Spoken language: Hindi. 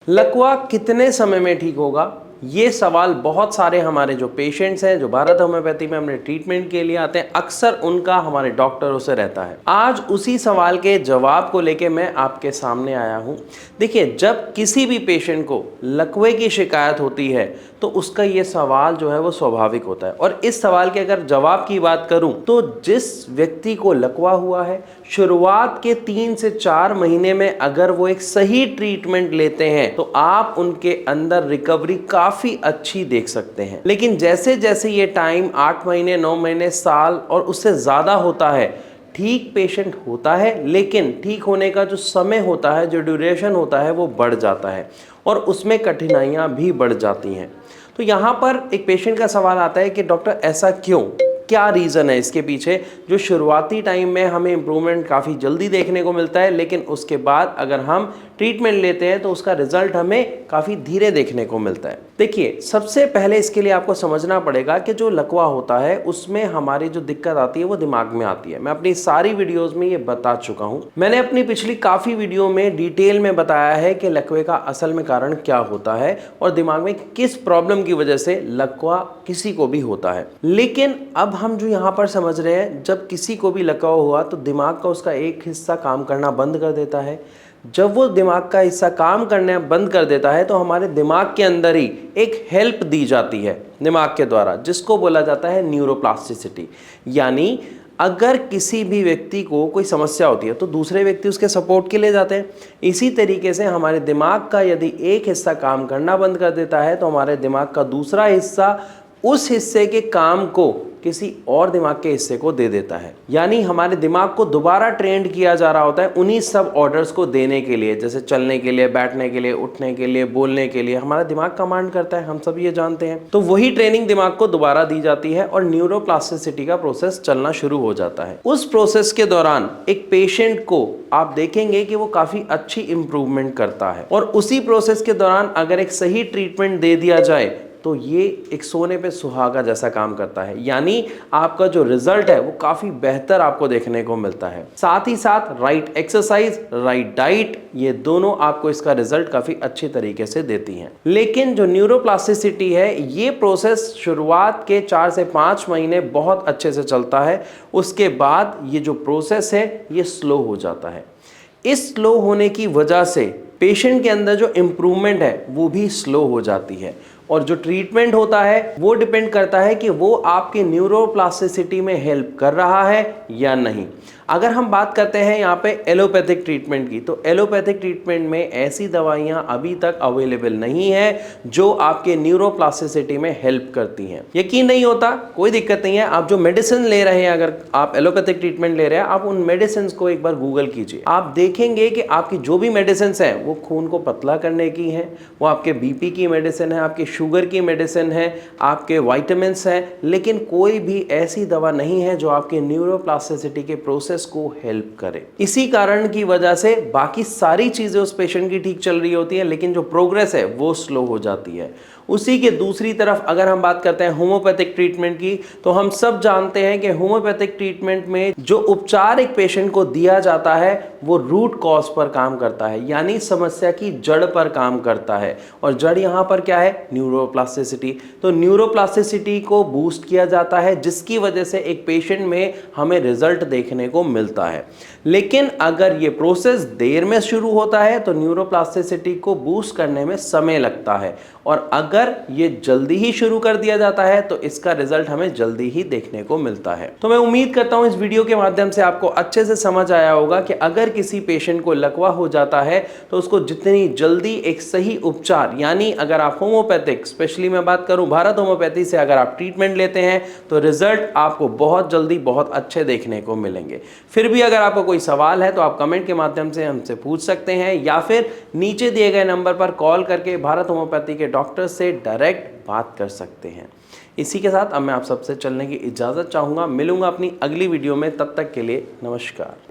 लकवा कितने समय में ठीक होगा? ये सवाल बहुत सारे हमारे जो पेशेंट्स हैं जो भारत होम्योपैथी में हमने ट्रीटमेंट के लिए आते हैं, अक्सर उनका हमारे डॉक्टरों से रहता है। आज उसी सवाल के जवाब को लेके मैं आपके सामने आया हूँ। देखिए, जब किसी भी पेशेंट को लकवे की शिकायत होती है तो उसका ये सवाल जो है वो स्वाभाविक होता है। और इस सवाल के अगर जवाब की बात करूं तो जिस व्यक्ति को लकवा हुआ है, शुरुआत के 3 से 4 महीने में अगर वो एक सही ट्रीटमेंट लेते हैं तो आप उनके अंदर रिकवरी काफी अच्छी देख सकते हैं। लेकिन जैसे जैसे ये टाइम 8 महीने, 9 महीने, साल और उससे ज्यादा होता है, ठीक पेशेंट होता है लेकिन ठीक होने का जो समय होता है, जो ड्यूरेशन होता है, वो बढ़ जाता है और उसमें कठिनाइयां भी बढ़ जाती हैं। तो यहाँ पर एक पेशेंट का सवाल आता है कि डॉक्टर ऐसा क्यों, क्या रीज़न है इसके पीछे जो शुरुआती टाइम में हमें इम्प्रूवमेंट काफ़ी जल्दी देखने को मिलता है, लेकिन उसके बाद अगर हम ट्रीटमेंट लेते हैं तो उसका रिजल्ट हमें काफ़ी धीरे देखने को मिलता है। देखिए, सबसे पहले इसके लिए आपको समझना पड़ेगा कि जो लकवा होता है उसमें हमारी जो दिक्कत आती है वो दिमाग में आती है। मैं अपनी सारी वीडियोज़ में ये बता चुका हूँ। मैंने अपनी पिछली काफ़ी वीडियो में डिटेल में बताया है कि लकवे का असल में कारण क्या होता है और दिमाग में किस प्रॉब्लम की वजह से लकवा किसी को भी होता है। लेकिन अब हम जो यहाँ पर समझ रहे हैं, जब किसी को भी लकवा हुआ तो दिमाग का उसका एक हिस्सा काम करना बंद कर देता है। जब वो दिमाग का हिस्सा काम करना बंद कर देता है तो हमारे दिमाग के अंदर ही एक हेल्प दी जाती है दिमाग के द्वारा, जिसको बोला जाता है न्यूरोप्लास्टिसिटी। यानी अगर किसी भी व्यक्ति को कोई समस्या होती है तो दूसरे व्यक्ति उसके सपोर्ट के लिए जाते हैं। इसी तरीके से हमारे दिमाग का यदि एक हिस्सा काम करना बंद कर देता है तो हमारे दिमाग का दूसरा हिस्सा उस हिस्से के काम को किसी और दिमाग के हिस्से को दे देता है। यानी हमारे दिमाग को दोबारा ट्रेंड किया जा रहा होता है उन्हीं सब ऑर्डर्स को देने के लिए, जैसे चलने के लिए, बैठने के लिए, उठने के लिए, बोलने के लिए हमारा दिमाग कमांड करता है, हम सब ये जानते हैं। तो वही ट्रेनिंग दिमाग को दोबारा दी जाती है और न्यूरोप्लास्टिसिटी का प्रोसेस चलना शुरू हो जाता है। उस प्रोसेस के दौरान एक पेशेंट को आप देखेंगे कि वो काफी अच्छी इंप्रूवमेंट करता है और उसी प्रोसेस के दौरान अगर एक सही ट्रीटमेंट दे दिया जाए तो ये एक सोने पे सुहागा जैसा काम करता है। यानी आपका जो रिजल्ट है वो काफी बेहतर आपको देखने को मिलता है। साथ ही साथ राइट एक्सरसाइज, राइट डाइट, ये दोनों आपको इसका रिजल्ट काफी अच्छी तरीके से देती हैं। लेकिन जो न्यूरोप्लास्टिसिटी है, ये प्रोसेस शुरुआत के 4 से 5 महीने बहुत अच्छे से चलता है। उसके बाद ये जो प्रोसेस है ये स्लो हो जाता है। इस स्लो होने की वजह से पेशेंट के अंदर जो इम्प्रूवमेंट है वो भी स्लो हो जाती है और जो ट्रीटमेंट होता है वो डिपेंड करता है कि वो आपके न्यूरोप्लास्टिसिटी में हेल्प कर रहा है या नहीं। अगर हम बात करते हैं यहाँ पे एलोपैथिक ट्रीटमेंट की, तो एलोपैथिक ट्रीटमेंट में ऐसी दवाइयाँ अभी तक अवेलेबल नहीं है जो आपके न्यूरोप्लास्टिसिटी में हेल्प करती हैं। यकीन नहीं होता, कोई दिक्कत नहीं है। आप जो मेडिसिन ले रहे हैं, अगर आप एलोपैथिक ट्रीटमेंट ले रहे हैं, आप उन मेडिसिन को एक बार गूगल कीजिए। आप देखेंगे कि आपकी जो भी मेडिसिन हैं वो खून को पतला करने की हैं, वो आपके बीपी की मेडिसिन है, आपके शुगर की मेडिसिन है, आपके वाइटामिन हैं, लेकिन कोई भी ऐसी दवा नहीं है जो आपके न्यूरोप्लास्टिसिटी के प्रोसेस को हेल्प करे। इसी कारण की वजह से बाकी सारी चीजें उस पेशेंट की ठीक चल रही होती है, लेकिन जो प्रोग्रेस है वो स्लो हो जाती है। उसी के दूसरी तरफ अगर हम बात करते हैं होम्योपैथिक ट्रीटमेंट की, तो हम सब जानते हैं कि होम्योपैथिक ट्रीटमेंट में जो उपचार एक पेशेंट को दिया जाता है वो रूट कॉज पर काम करता है, यानी समस्या की जड़ पर काम करता है। और जड़ यहाँ पर क्या है? न्यूरोप्लास्टिसिटी। तो न्यूरोप्लास्टिसिटी को बूस्ट किया जाता है, जिसकी वजह से एक पेशेंट में हमें रिजल्ट देखने को मिलता है। लेकिन अगर ये प्रोसेस देर में शुरू होता है तो न्यूरोप्लास्टिसिटी को बूस्ट करने में समय लगता है, और अगर ये जल्दी ही शुरू कर दिया जाता है तो इसका रिजल्ट हमें जल्दी ही देखने को मिलता है। तो मैं उम्मीद करता हूं इस वीडियो के माध्यम से आपको अच्छे से समझ आया होगा कि अगर किसी पेशेंट को लकवा हो जाता है तो उसको जितनी जल्दी एक सही उपचार, यानी अगर आप होम्योपैथिक, स्पेशली मैं बात करूं भारत होम्योपैथी से, अगर आप ट्रीटमेंट लेते हैं तो रिजल्ट आपको बहुत जल्दी बहुत अच्छे देखने को मिलेंगे। फिर भी अगर आपको कोई सवाल है तो आप कमेंट के माध्यम से हमसे पूछ सकते हैं, या फिर नीचे दिए गए नंबर पर कॉल करके भारत होम्योपैथी के डॉक्टर से डायरेक्ट बात कर सकते हैं। इसी के साथ अब मैं आप सबसे चलने की इजाज़त चाहूँगा। मिलूंगा अपनी अगली वीडियो में, तब तक के लिए नमस्कार।